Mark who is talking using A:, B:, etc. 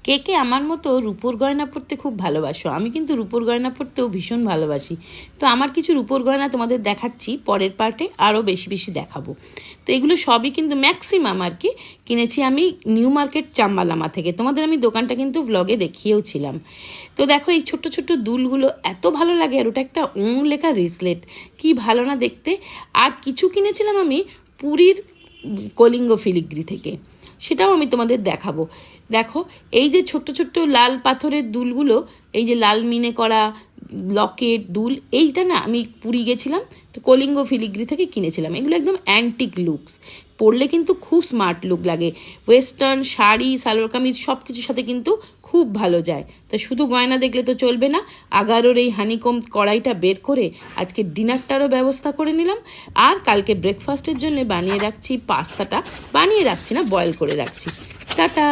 A: কে কে আমার মতো রূপোর গয়না পরতে খুব ভালোবাসো? আমি কিন্তু রূপোর গয়না পরতেও ভীষণ ভালোবাসি। তো আমার কিছু রূপোর গয়না তোমাদের দেখাচ্ছি, পরের পার্টে আরও বেশি বেশি দেখাবো। তো এগুলো সবই কিন্তু ম্যাক্সিমাম আর কি কিনেছি আমি নিউ মার্কেট চাম্বালামা থেকে। তোমাদের আমি দোকানটা কিন্তু ভ্লগে দেখিয়েও ছিলাম। তো দেখো এই ছোট্ট ছোট্ট দুলগুলো এত ভালো লাগে, আর ওটা একটা লেখা রিসলেট, কি ভালো না দেখতে। আর কিছু কিনেছিলাম আমি পুরীর কলিঙ্গ ফিলিগ্রি থেকে, সেটাও আমি তোমাদের দেখাবো। দেখো এই যে ছোট্ট ছোট্ট লাল পাথরের দুলগুলো, এই যে লাল মিনে করা লকেট দুল, এইটা না আমি পুরী গেছিলাম তো কলিঙ্গ ফিলিগ্রি থেকে কিনেছিলাম। এগুলো একদম অ্যান্টিক লুকস, পরলে কিন্তু খুব স্মার্ট লুক লাগে। ওয়েস্টার্ন শাড়ি, সালোয়ার কামিজ সব কিছুর সাথে কিন্তু খুব ভালো যায়। তা শুধু গয়না দেখলে তো চলবে না, আগারোর এই হানিকম কড়াইটা বের করে আজকে ডিনারটারও ব্যবস্থা করে নিলাম। আর কালকে ব্রেকফাস্টের জন্য বানিয়ে রাখছি পাস্তাটা, বানিয়ে রাখছি না, বয়েল করে রাখছি। টাটা।